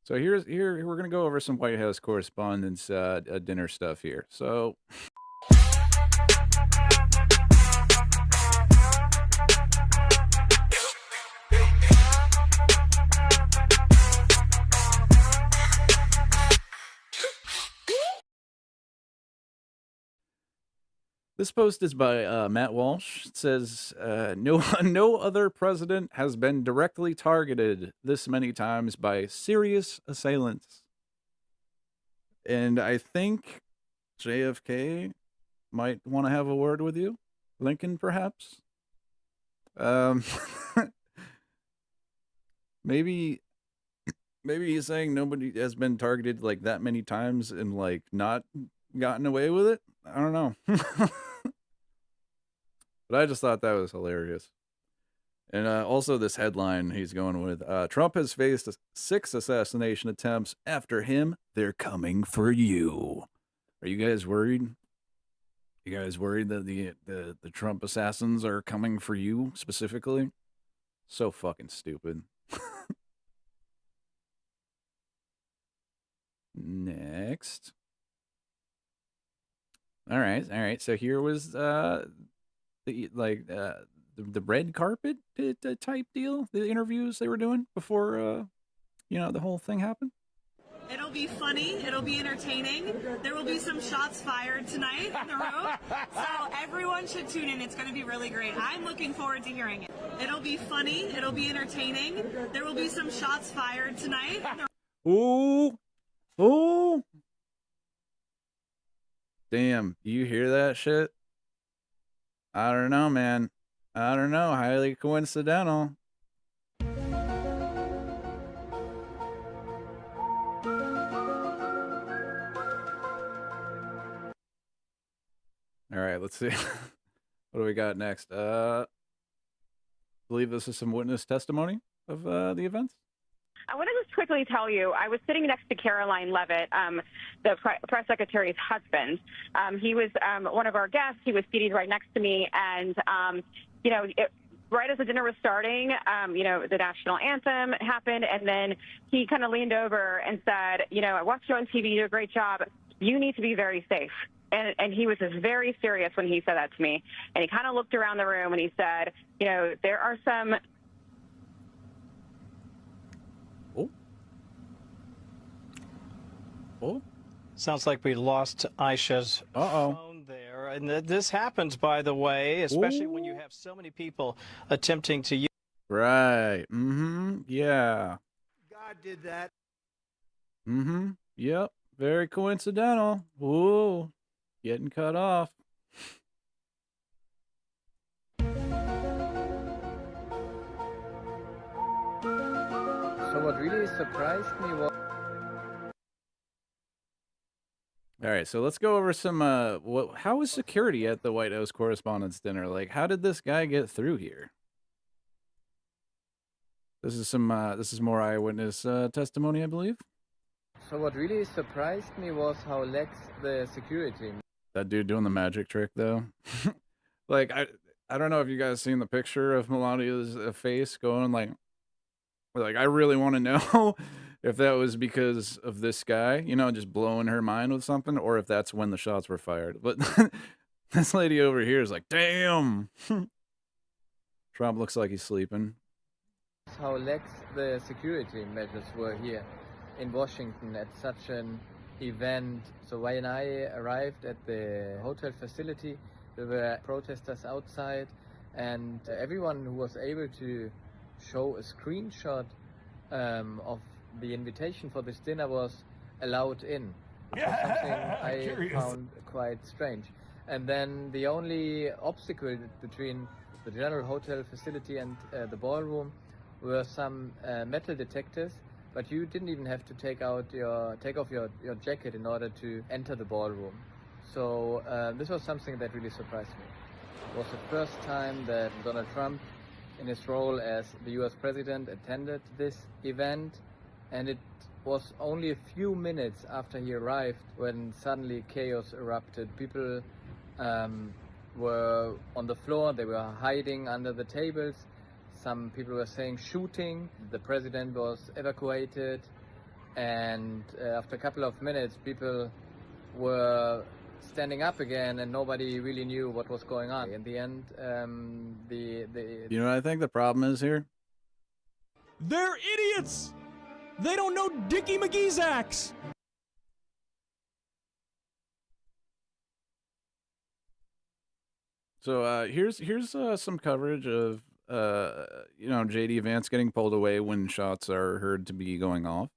So here we're gonna go over some White House correspondents dinner stuff here. So this post is by Matt Walsh. It says, no other president has been directly targeted this many times by serious assailants. And I think JFK might want to have a word with you. Lincoln, perhaps? Maybe he's saying nobody has been targeted like that many times and like not gotten away with it. I don't know. But I just thought that was hilarious. And also this headline he's going with, Trump has faced 6 assassination attempts. After him, they're coming for you. Are you guys worried? You guys worried that the Trump assassins are coming for you specifically? So fucking stupid. Next. All right. So here was the red carpet type deal, the interviews they were doing before the whole thing happened. It'll be funny. It'll be entertaining. There will be some shots fired tonight in the room. So everyone should tune in. It's going to be really great. I'm looking forward to hearing it. It'll be funny. It'll be entertaining. There will be some shots fired tonight in the Ooh. Damn, do you hear that shit? I don't know, man. I don't know. Highly coincidental. All right, let's see. What do we got next? I believe this is some witness testimony of the events. I want to just quickly tell you, I was sitting next to Caroline Leavitt, the press secretary's husband. He was one of our guests. He was seated right next to me. And, right as the dinner was starting, the national anthem happened. And then he kind of leaned over and said, I watched you on TV. You do a great job. You need to be very safe. And he was very serious when he said that to me. And he kind of looked around the room and he said, there are some... Oh. Sounds like we lost Aisha's phone there. And this happens, by the way, especially when you have so many people attempting to use. Right. Mm-hmm. Yeah. God did that. Mm-hmm. Yep. Very coincidental. Ooh. Getting cut off. So what really surprised me was... All right, so let's go over some how was security at the White House Correspondents' Dinner? Like, how did this guy get through here? This is more eyewitness testimony, I believe. So what really surprised me was how lax the security. That dude doing the magic trick, though. Like, I don't know if you guys seen the picture of Melania's face going like I really want to know if that was because of this guy, just blowing her mind with something, or if that's when the shots were fired. But this lady over here is like, damn. Trump looks like he's sleeping. How lax the security measures were here in Washington at such an event. So when I arrived at the hotel facility, there were protesters outside, and everyone who was able to show a screenshot of the invitation for this dinner was allowed in, which was something I found quite strange. And then the only obstacle between the general hotel facility and the ballroom were some metal detectors, but you didn't even have to take off your jacket in order to enter the ballroom. So this was something that really surprised me. It was the first time that Donald Trump, in his role as the US president, attended this event, and it was only a few minutes after he arrived when suddenly chaos erupted. People were on the floor, they were hiding under the tables. Some people were saying shooting. The president was evacuated, And after a couple of minutes, people were standing up again, and nobody really knew what was going on. In the end, You know what I think the problem is here? They're idiots! They don't know Dickie McGee's axe! So here's some coverage of you know, JD Vance getting pulled away when shots are heard to be going off.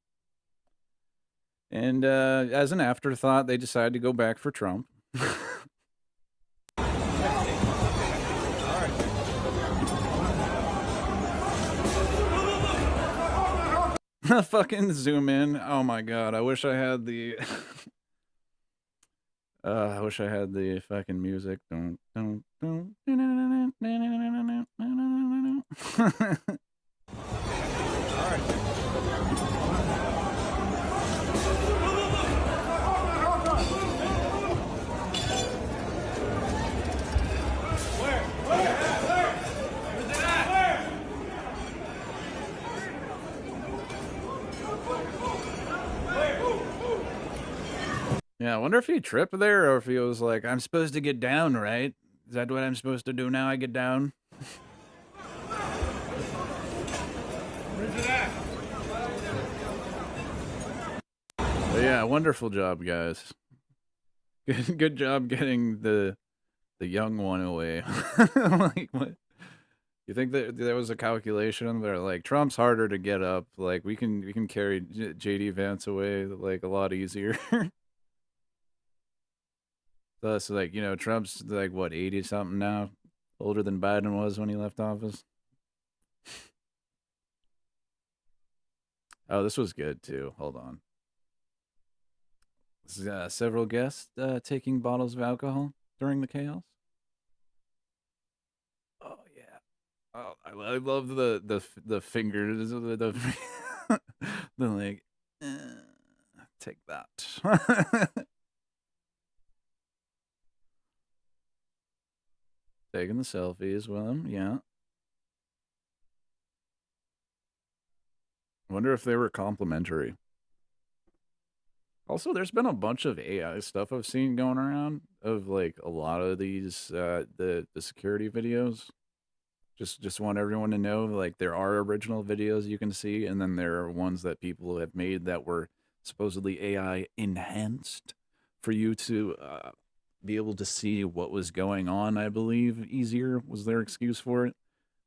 And as an afterthought, they decide to go back for Trump. Fucking zoom in. Oh my god, I wish I had the I wish I had the fucking music. Yeah, I wonder if he tripped there or if he was like, I'm supposed to get down, right? Is that what I'm supposed to do now? I get down? But yeah, wonderful job, guys. Good job getting the young one away. Like, what? You think that there was a calculation where like Trump's harder to get up? Like we can carry JD Vance away like a lot easier. Plus, like, you know, Trump's like what, 80 something now, older than Biden was when he left office. Oh, this was good too. Hold on. This is, several guests taking bottles of alcohol during the chaos. Oh yeah. Oh, I love the fingers, the like, take that. Taking the selfies with him, yeah. I wonder if they were complimentary. Also, there's been a bunch of AI stuff I've seen going around of like a lot of these the security videos. Just want everyone to know, like, there are original videos you can see, and then there are ones that people have made that were supposedly AI enhanced for you to be able to see what was going on, I believe, easier was their excuse for it,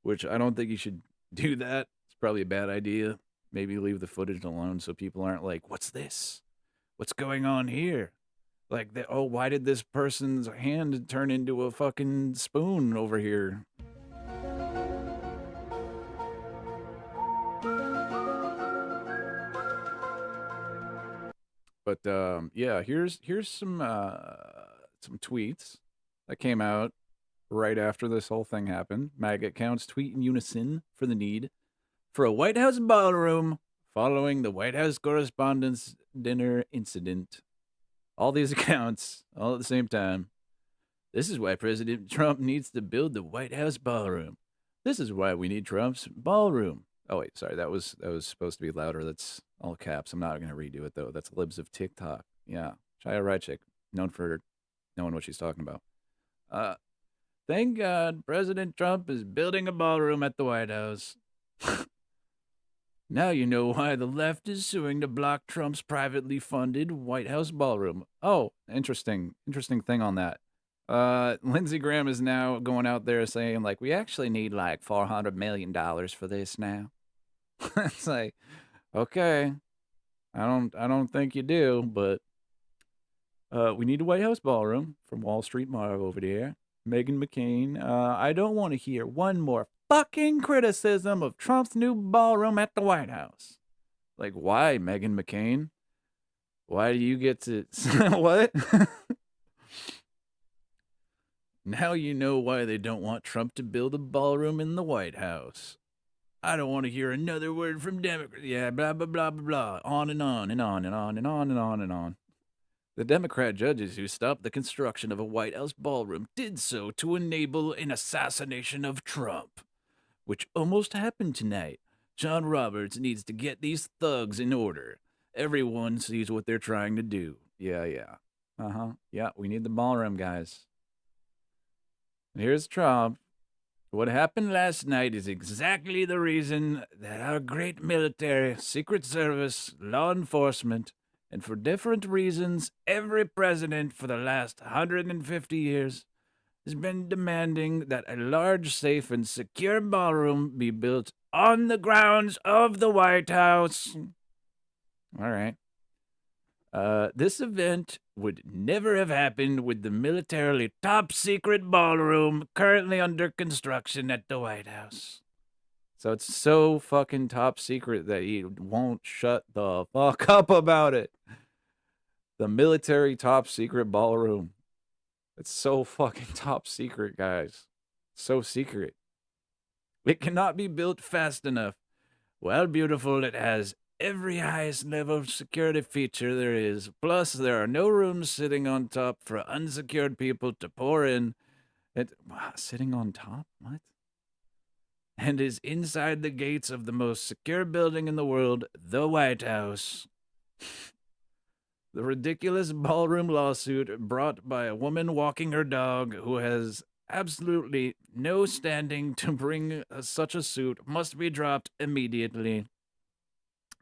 which I don't think you should do that. It's probably a bad idea. Maybe leave the footage alone so people aren't like, what's this? What's going on here? Like, oh, why did this person's hand turn into a fucking spoon over here? But yeah, here's some tweets that came out right after this whole thing happened. MAGA accounts tweet in unison for the need for a White House ballroom following the White House Correspondents' Dinner incident. All these accounts, all at the same time. This is why President Trump needs to build the White House ballroom. This is why we need Trump's ballroom. Oh wait, sorry, that was supposed to be louder. That's all caps. I'm not gonna redo it though. That's Libs of TikTok. Yeah, Chaya Rychik, known for knowing what she's talking about. Thank God President Trump is building a ballroom at the White House. Now you know why the left is suing to block Trump's privately funded White House ballroom. Oh, interesting thing on that. Lindsey Graham is now going out there saying, like, we actually need like $400 million for this now. It's like, okay, I don't think you do, but we need a White House ballroom from Wall Street Marv over there. Meghan McCain. I don't want to hear one more fucking criticism of Trump's new ballroom at the White House. Like, why, Meghan McCain? Why do you get to what? Now you know why they don't want Trump to build a ballroom in the White House. I don't want to hear another word from Democrats. Yeah, blah, blah, blah, blah, blah. On and on and on and on and on and on and on. The Democrat judges who stopped the construction of a White House ballroom did so to enable an assassination of Trump, which almost happened tonight. John Roberts needs to get these thugs in order. Everyone sees what they're trying to do. Yeah, yeah. Yeah, we need the ballroom, guys. Here's Trump. What happened last night is exactly the reason that our great military, Secret Service, law enforcement, and for different reasons, every president for the last 150 years has been demanding that a large, safe, and secure ballroom be built on the grounds of the White House. All right. This event would never have happened with the militarily top secret ballroom currently under construction at the White House. So it's so fucking top secret that he won't shut the fuck up about it. The military top secret ballroom. It's so fucking top secret, guys. So secret. It cannot be built fast enough. Well, beautiful, it has every highest level of security feature there is. Plus, there are no rooms sitting on top for unsecured people to pour in. Sitting on top? What? And is inside the gates of the most secure building in the world, the White House. The ridiculous ballroom lawsuit brought by a woman walking her dog who has absolutely no standing to bring such a suit must be dropped immediately.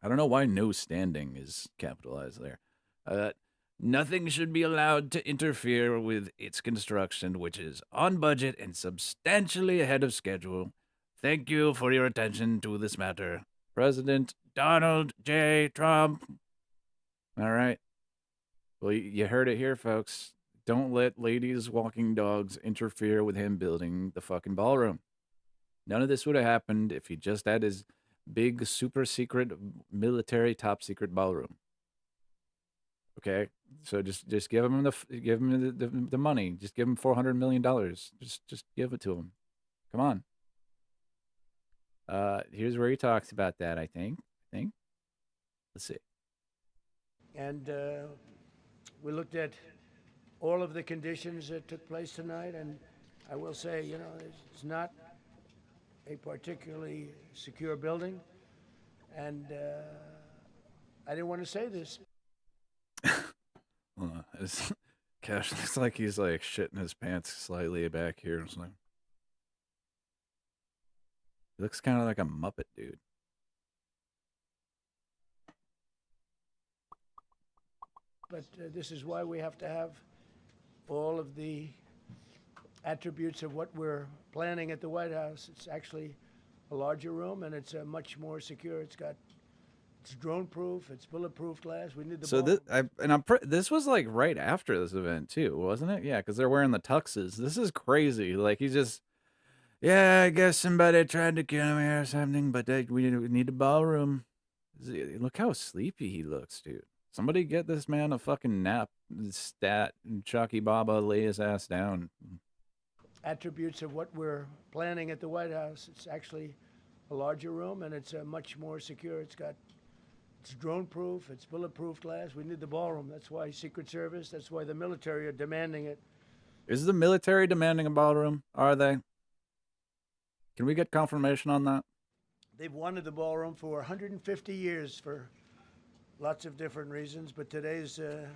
I don't know why no standing is capitalized there. Nothing should be allowed to interfere with its construction, which is on budget and substantially ahead of schedule. Thank you for your attention to this matter. President Donald J. Trump. All right. Well, you heard it here, folks. Don't let ladies walking dogs interfere with him building the fucking ballroom. None of this would have happened if he just had his big, super secret, military, top secret ballroom. Okay, so just give him the money. Just give him $400 million. Just give it to him. Come on. Here's where he talks about that. I think. Let's see. And we looked at all of the conditions that took place tonight, and I will say, you know, it's not a particularly secure building, and I didn't want to say this. Cash looks like he's like shitting his pants slightly back here. It's like, he looks kind of like a Muppet dude. But this is why we have to have all of the attributes of what we're planning at the White House. It's actually a larger room, and it's much more secure. It's drone-proof. It's bulletproof glass. We need the. So this was like right after this event too, wasn't it? Yeah, because they're wearing the tuxes. This is crazy. Like he's just, yeah, I guess somebody tried to kill me or something, but we need a ballroom. Look how sleepy he looks, dude. Somebody get this man a fucking nap. Stat Chucky Baba lay his ass down. Attributes of what we're planning at the White House. It's actually a larger room, and it's much more secure. It's drone-proof. It's bulletproof glass. We need the ballroom. That's why Secret Service. That's why the military are demanding it. Is the military demanding a ballroom? Are they? Can we get confirmation on that? They've wanted the ballroom for 150 years for lots of different reasons, but today's a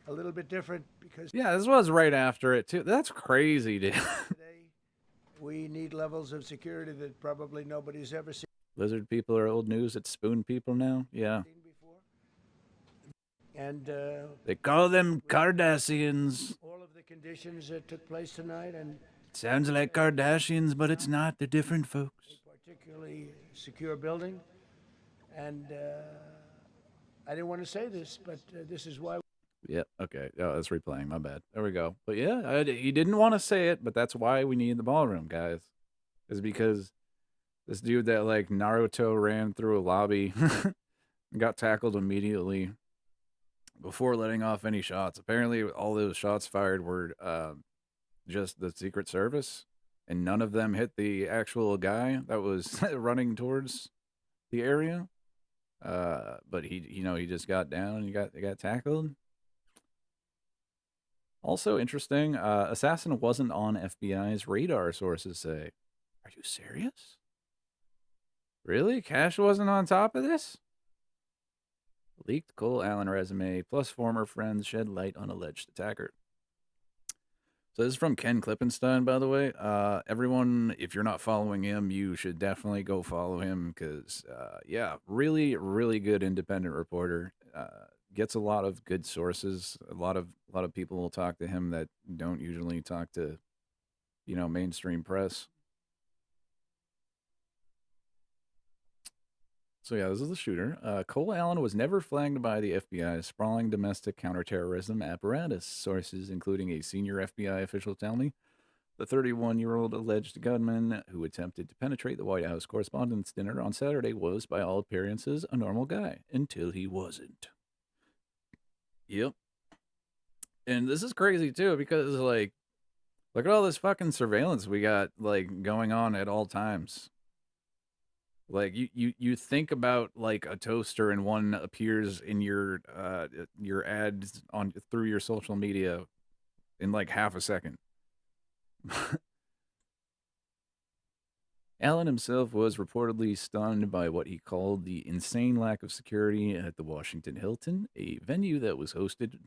little bit different because... Yeah, this was right after it, too. That's crazy, dude. Today, we need levels of security that probably nobody's ever seen. Lizard people are old news. It's spoon people now. Yeah. And they call them Kardashians. all of the conditions that took place tonight, and sounds like Kardashians, but it's not. They're different folks. A particularly secure building, and I didn't want to say this, but this is why. Yeah. Okay. Oh, that's replaying. My bad. There we go. But yeah, he didn't want to say it, but that's why we need the ballroom, guys. Is because this dude that like Naruto ran through a lobby and got tackled immediately before letting off any shots. Apparently, all those shots fired were just the Secret Service, and none of them hit the actual guy that was running towards the area. But he just got down and he got tackled. Also interesting, Assassin wasn't on FBI's radar, sources say. Are you serious? Really? Cash wasn't on top of this? Leaked Cole Allen resume plus former friends shed light on alleged attacker. So this is from Ken Klippenstein, by the way. Everyone, if you're not following him, you should definitely go follow him because, yeah, really, really good independent reporter. Gets a lot of good sources. A lot of people will talk to him that don't usually talk to, mainstream press. So yeah, this is the shooter. Cole Allen was never flagged by the FBI's sprawling domestic counterterrorism apparatus. Sources, including a senior FBI official, tell me the 31-year-old alleged gunman who attempted to penetrate the White House Correspondents' Dinner on Saturday was, by all appearances, a normal guy until he wasn't. Yep. And this is crazy too because like, look at all this fucking surveillance we got like going on at all times. Like you think about like a toaster and one appears in your ads on through your social media in like half a second. Allen himself was reportedly stunned by what he called the insane lack of security at the Washington Hilton, a venue that hosted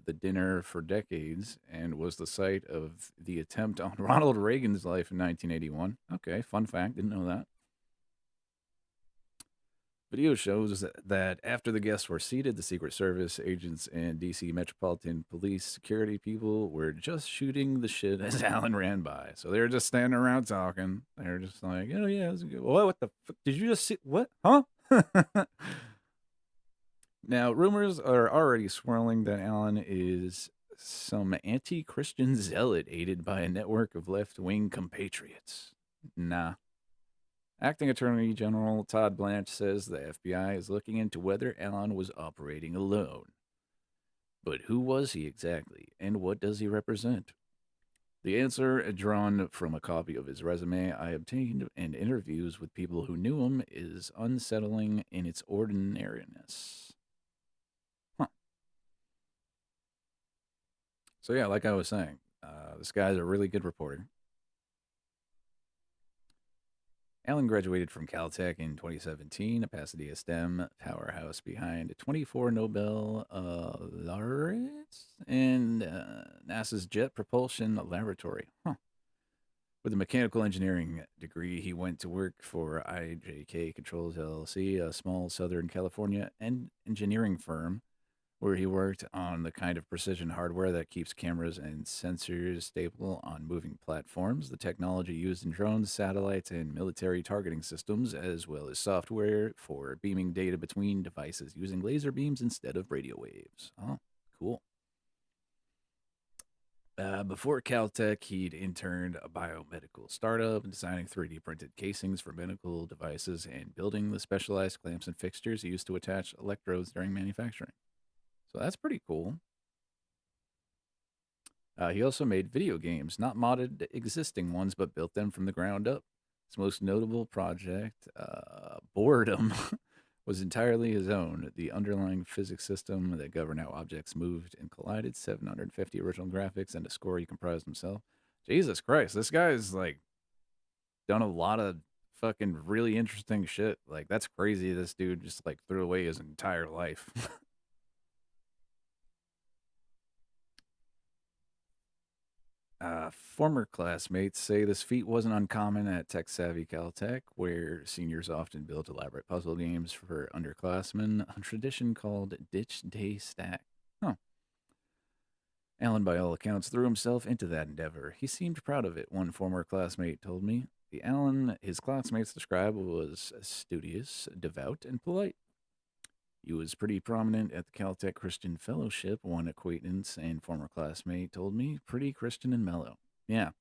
the dinner for decades and was the site of the attempt on Ronald Reagan's life in 1981. Okay, fun fact, didn't know that. Video shows that after the guests were seated, the Secret Service agents and D.C. Metropolitan Police security people were just shooting the shit as Allen ran by. So they were just standing around talking. They were just like, oh, yeah, it's good. What the fuck? Did you just see? What? Huh? Now, rumors are already swirling that Allen is some anti-Christian zealot aided by a network of left-wing compatriots. Nah. Acting Attorney General Todd Blanche says the FBI is looking into whether Allen was operating alone. But who was he exactly, and what does he represent? The answer, drawn from a copy of his resume I obtained and interviews with people who knew him, is unsettling in its ordinariness. Huh. So yeah, like I was saying, this guy's a really good reporter. Allen graduated from Caltech in 2017, a Pasadena STEM powerhouse behind 24 Nobel laureates and NASA's Jet Propulsion Laboratory. Huh. With a mechanical engineering degree, he went to work for IJK Controls LLC, a small Southern California engineering firm, where he worked on the kind of precision hardware that keeps cameras and sensors stable on moving platforms, the technology used in drones, satellites, and military targeting systems, as well as software for beaming data between devices using laser beams instead of radio waves. Oh, cool. Before Caltech, he'd interned a biomedical startup, designing 3D printed casings for medical devices and building the specialized clamps and fixtures used to attach electrodes during manufacturing. So that's pretty cool. He also made video games, not modded existing ones, but built them from the ground up. His most notable project, Boredom, was entirely his own. The underlying physics system that governed how objects moved and collided, 750 original graphics, and a score he comprised himself. Jesus Christ, this guy's like done a lot of fucking really interesting shit. Like, that's crazy. This dude just like threw away his entire life. Former classmates say this feat wasn't uncommon at Tech Savvy Caltech, where seniors often built elaborate puzzle games for underclassmen, a tradition called Ditch Day Stack. Huh. Allen, by all accounts, threw himself into that endeavor. He seemed proud of it, one former classmate told me. The Allen his classmates described was studious, devout, and polite. He was pretty prominent at the Caltech Christian Fellowship, one acquaintance and former classmate told me. Pretty Christian and mellow. Yeah.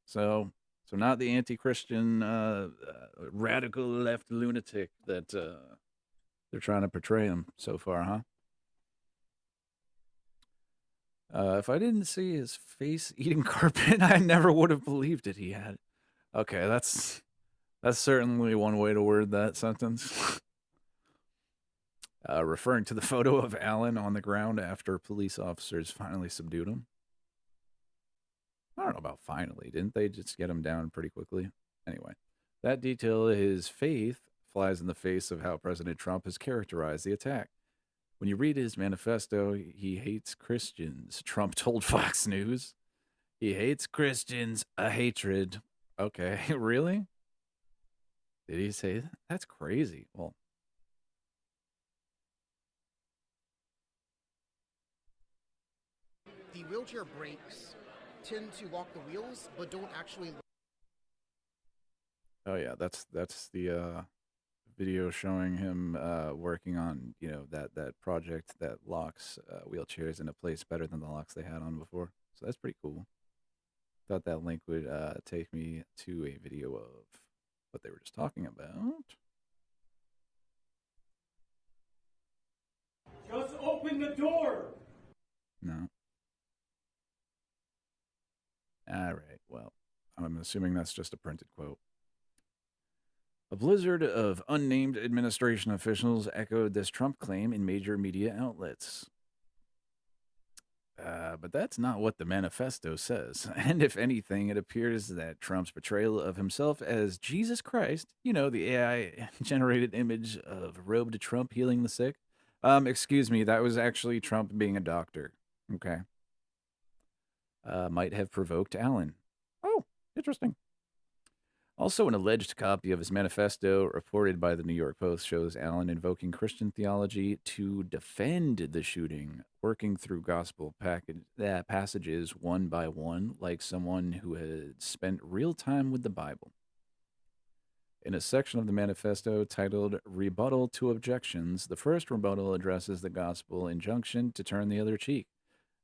So not the anti-Christian radical left lunatic that they're trying to portray him so far, huh? If I didn't see his face eating carpet, I never would have believed it he had. Okay, that's certainly one way to word that sentence. Referring to the photo of Allen on the ground after police officers finally subdued him. I don't know about finally. Didn't they just get him down pretty quickly? Anyway, that detail his faith flies in the face of how President Trump has characterized the attack. When you read his manifesto, he hates Christians, Trump told Fox News. He hates Christians, a hatred. Okay, really? Did he say that? That's crazy. Well, the wheelchair brakes tend to lock the wheels, but don't actually. oh yeah, that's the video showing him working on that project that locks wheelchairs into place better than the locks they had on before. So that's pretty cool. Thought that link would take me to a video of what they were just talking about. Just open the door. No. All right. Well, I'm assuming that's just a printed quote. A blizzard of unnamed administration officials echoed this Trump claim in major media outlets. But that's not what the manifesto says. And if anything, it appears that Trump's portrayal of himself as Jesus Christ, the AI-generated image of robed Trump healing the sick. Excuse me, that was actually Trump being a doctor. Okay. Might have provoked Allen. Oh, interesting. Also, an alleged copy of his manifesto, reported by the New York Post, shows Allen invoking Christian theology to defend the shooting, working through gospel passages one by one, like someone who had spent real time with the Bible. In a section of the manifesto titled Rebuttal to Objections, the first rebuttal addresses the gospel injunction to turn the other cheek,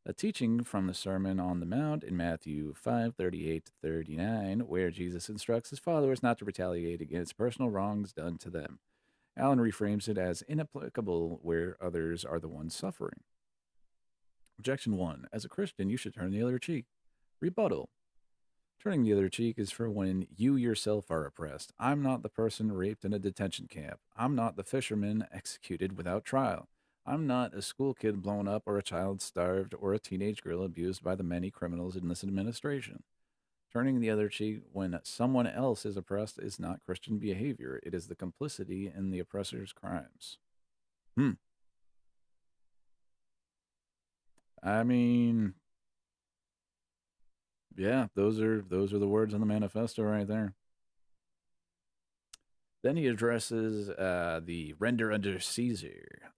a teaching from the Sermon on the Mount in Matthew 5:38-39, where Jesus instructs his followers not to retaliate against personal wrongs done to them. Allen reframes it as inapplicable where others are the ones suffering. Objection 1. As a Christian, you should turn the other cheek. Rebuttal. Turning the other cheek is for when you yourself are oppressed. I'm not the person raped in a detention camp. I'm not the fisherman executed without trial. I'm not a school kid blown up or a child starved or a teenage girl abused by the many criminals in this administration. Turning the other cheek when someone else is oppressed is not Christian behavior. It is the complicity in the oppressor's crimes. I mean, yeah, those are the words in the manifesto right there. Then he addresses the render unto Caesar,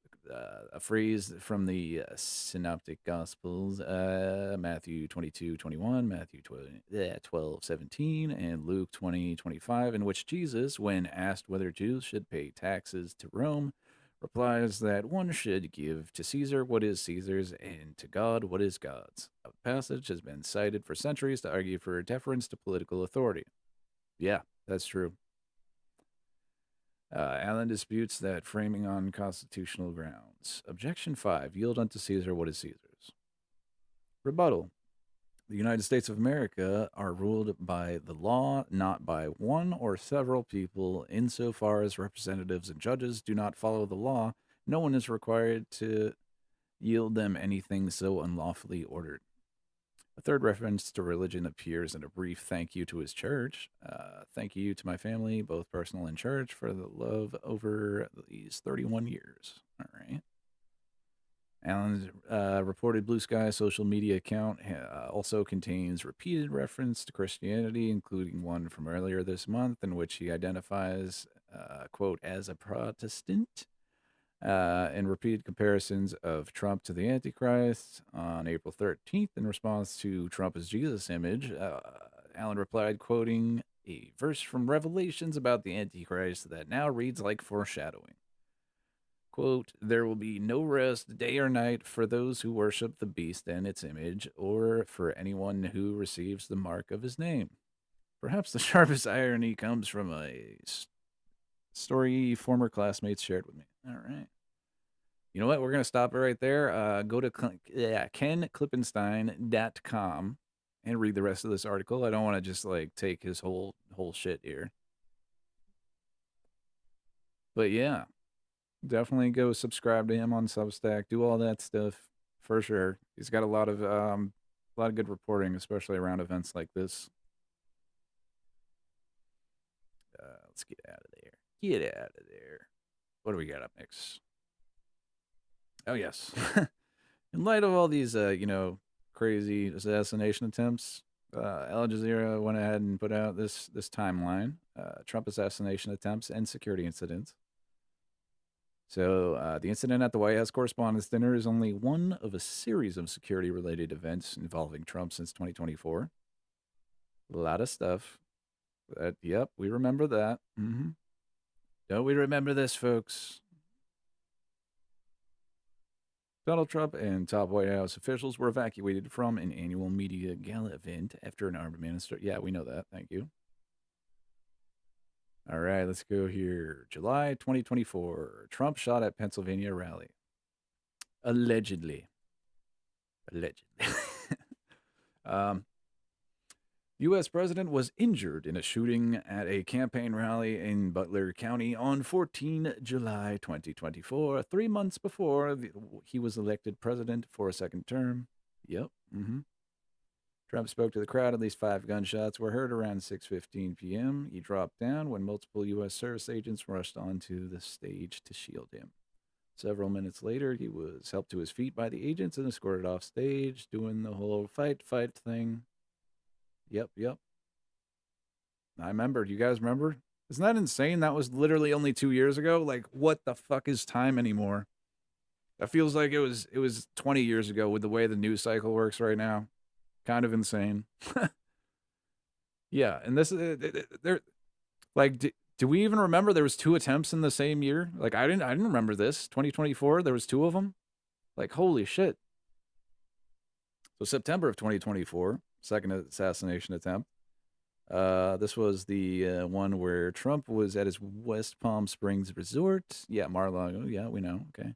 a phrase from the Synoptic Gospels, Matthew 22:21, Matthew 12:17, and Luke 20:25, in which Jesus, when asked whether Jews should pay taxes to Rome, replies that one should give to Caesar what is Caesar's and to God what is God's. The passage has been cited for centuries to argue for deference to political authority. Yeah, that's true. Allen disputes that framing on constitutional grounds. Objection 5. Yield unto Caesar what is Caesar's. Rebuttal. The United States of America are ruled by the law, not by one or several people. Insofar as representatives and judges do not follow the law, no one is required to yield them anything so unlawfully ordered. A third reference to religion appears in a brief thank you to his church. Thank you to my family, both personal and church, for the love over these 31 years. All right. Allen's reported Blue Sky social media account also contains repeated reference to Christianity, including one from earlier this month in which he identifies, quote, as a Protestant, and repeated comparisons of Trump to the Antichrist. On April 13th, in response to Trump's Jesus image, Allen replied, quoting a verse from Revelations about the Antichrist that now reads like foreshadowing. Quote, there will be no rest day or night for those who worship the beast and its image, or for anyone who receives the mark of his name. Perhaps the sharpest irony comes from a story former classmates shared with me. All right. You know what? We're going to stop it right there. Go to KenKlippenstein.com and read the rest of this article. I don't want to just take his whole shit here. But yeah, definitely go subscribe to him on Substack. Do all that stuff for sure. He's got a lot of good reporting, especially around events like this. Let's get out of there. Get out of there. What do we got up next? Oh, yes. In light of all these, crazy assassination attempts, Al Jazeera went ahead and put out this timeline, Trump assassination attempts and security incidents. So the incident at the White House Correspondents' Dinner is only one of a series of security-related events involving Trump since 2024. A lot of stuff. Yep, we remember that. Don't we remember this, folks? Donald Trump and top White House officials were evacuated from an annual media gala event after an armed man. Yeah, we know that. Thank you. All right, let's go here. July 2024. Trump shot at Pennsylvania rally. Allegedly. U.S. president was injured in a shooting at a campaign rally in Butler County on 14 July 2024, 3 months before he was elected president for a second term. Yep. Trump spoke to the crowd. At least 5 gunshots were heard around 6:15 p.m. He dropped down when multiple U.S. service agents rushed onto the stage to shield him. Several minutes later, he was helped to his feet by the agents and escorted off stage, doing the whole fight thing. Yep. I remember. Do you guys remember? Isn't that insane? That was literally only 2 years ago. Like, what the fuck is time anymore? That feels like it was 20 years ago with the way the news cycle works right now. Kind of insane. Yeah, and this they're like, do we even remember there was 2 attempts in the same year? Like, I didn't remember this. 2024, there was 2 of them. Like, holy shit. So September of 2024, second assassination attempt. This was the one where Trump was at his West Palm Springs resort. Yeah, Mar-a-Lago. Yeah, we know. Okay.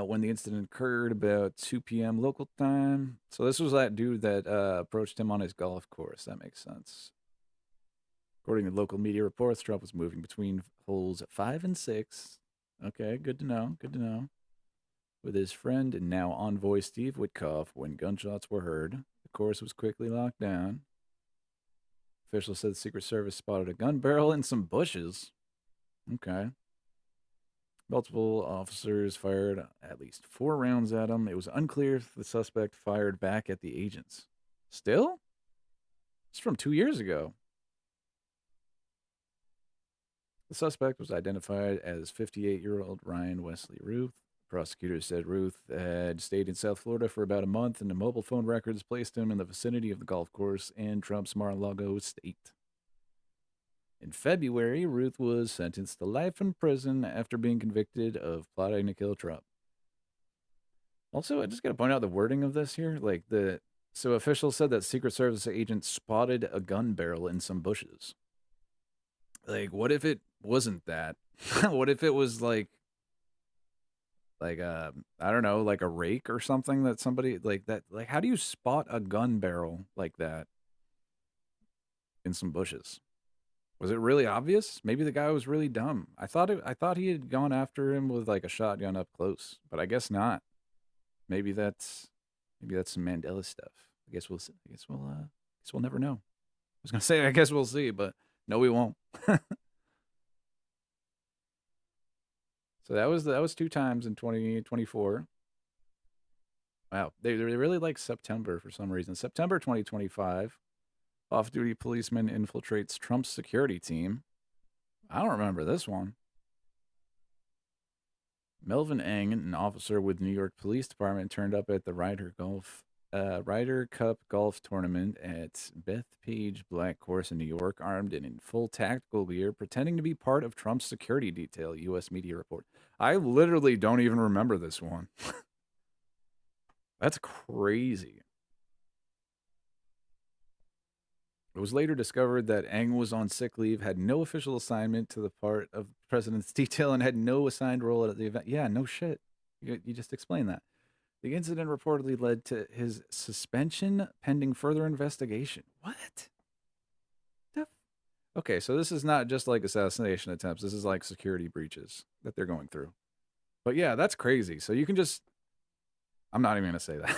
When the incident occurred about 2 p.m. local time. So this was that dude that approached him on his golf course. That makes sense. According to local media reports, Trump was moving between holes 5 and 6. Okay, good to know. Good to know. With his friend and now envoy Steve Witkoff when gunshots were heard. The course was quickly locked down. Officials said the Secret Service spotted a gun barrel in some bushes. Okay. Multiple officers fired at least 4 rounds at him. It was unclear if the suspect fired back at the agents. Still? It's from 2 years ago. The suspect was identified as 58-year-old Ryan Wesley Ruth. Prosecutors said Ruth had stayed in South Florida for about a month, and the mobile phone records placed him in the vicinity of the golf course in Trump's Mar-a-Lago estate. In February, Ruth was sentenced to life in prison after being convicted of plotting to kill Trump. Also, I just got to point out the wording of this here. So officials said that Secret Service agents spotted a gun barrel in some bushes. Like, what if it wasn't that? What if it was like I don't know, like a rake or something that somebody like that? Like, how do you spot a gun barrel like that in some bushes? Was it really obvious? Maybe the guy was really dumb. I thought he had gone after him with like a shotgun up close, but I guess not. Maybe that's some Mandela stuff. I guess we'll never know. I was gonna say I guess we'll see, but no, we won't. So that was 2 times in 2024. Wow, they really like September for some reason. September 2025. Off-duty policeman infiltrates Trump's security team. I don't remember this one. Melvin Eng, an officer with New York Police Department, turned up at the Ryder Cup golf tournament at Bethpage Black Course in New York, armed and in full tactical gear, pretending to be part of Trump's security detail, U.S. media report. I literally don't even remember this one. That's crazy. It was later discovered that Eng was on sick leave, had no official assignment to the part of the president's detail, and had no assigned role at the event. Yeah, no shit. You just explained that. The incident reportedly led to his suspension pending further investigation. What? Okay, so this is not just like assassination attempts. This is like security breaches that they're going through. But yeah, that's crazy. So you can just... I'm not even going to say that.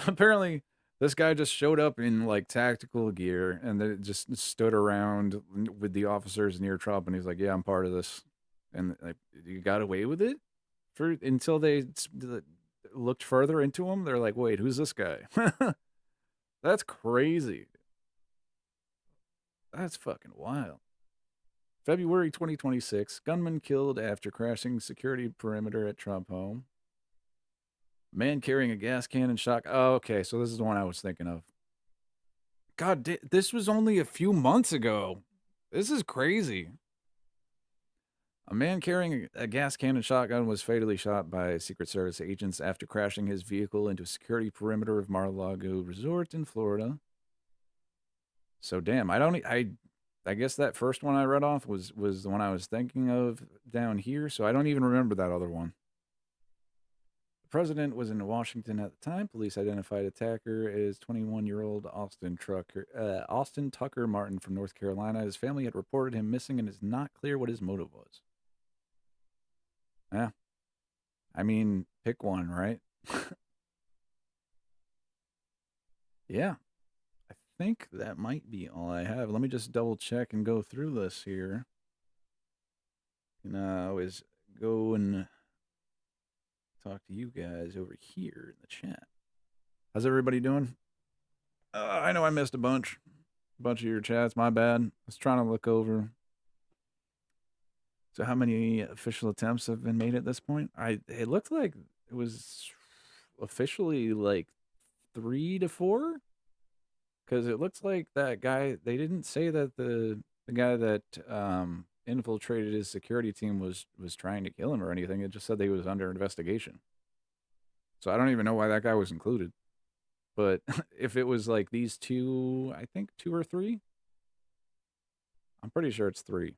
Apparently, This guy just showed up in like tactical gear and then just stood around with the officers near Trump, and he's like, "Yeah, I'm part of this," and like, you got away with it for until they looked further into him. They're like, "Wait, who's this guy?" That's crazy. That's fucking wild. February 2026, gunman killed after crashing security perimeter at Trump home. Man carrying a gas can and shock. Oh, okay, so this is the one I was thinking of. God, this was only a few months ago. This is crazy. A man carrying a gas can and shotgun was fatally shot by Secret Service agents after crashing his vehicle into a security perimeter of Mar-a-Lago Resort in Florida. So damn, I guess that first one I read off was the one I was thinking of down here, so I don't even remember that other one. The president was in Washington at the time. Police identified attacker as 21-year-old Austin Tucker Martin from North Carolina. His family had reported him missing, and it's not clear what his motive was. Yeah. I mean, pick one, right? Yeah. I think that might be all I have. Let me just double check and go through this here. And I always go and talk to you guys over here in the chat. How's everybody doing? I know I missed a bunch of your chats. My bad. I was trying to look over. So how many official attempts have been made at this point? It looked like it was officially like 3 to 4, because it looks like that guy. They didn't say that the guy that infiltrated his security team was trying to kill him or anything. It just said that he was under investigation. So I don't even know why that guy was included. But if it was like these two, I think 2 or 3. I'm pretty sure it's 3.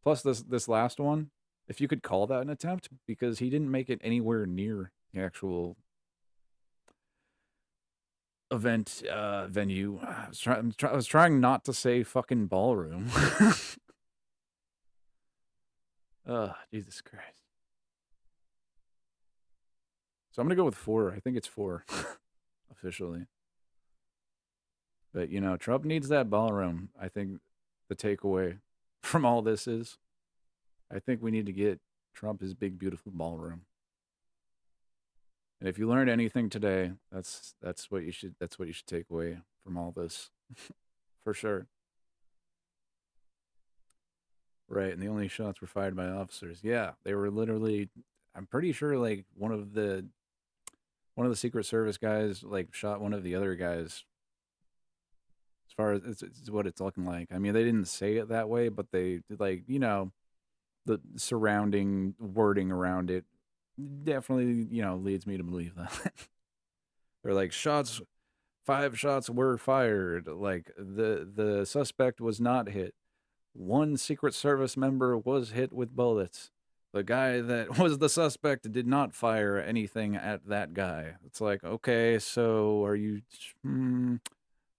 Plus this last one, if you could call that an attempt, because he didn't make it anywhere near the actual event venue. I was trying not to say fucking ballroom. Jesus Christ. So I'm gonna go with 4. I think it's 4 officially. But you know, Trump needs that ballroom. I think the takeaway from all this is, I think we need to get Trump his big beautiful ballroom. And if you learned anything today, that's what you should take away from all this. For sure. Right, and the only shots were fired by officers. Yeah, they were literally, I'm pretty sure like one of the Secret Service guys like shot one of the other guys. As far as it's what it's looking like. I mean, they didn't say it that way, but they, like, you know, the surrounding wording around it definitely, you know, leads me to believe that. They're like, 5 shots were fired. Like, the suspect was not hit. 1 Secret Service member was hit with bullets. The guy that was the suspect did not fire anything at that guy. It's like, okay, so are you...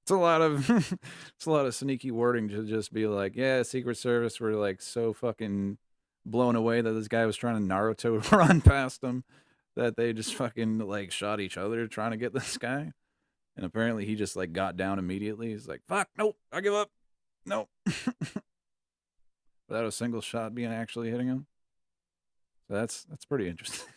It's a lot of sneaky wording to just be like, yeah, Secret Service were like so fucking blown away that this guy was trying to Naruto run past them that they just fucking like shot each other trying to get this guy. And apparently he just like got down immediately. He's like, fuck, nope, I give up. Nope. Without a single shot being actually hitting him. So that's pretty interesting.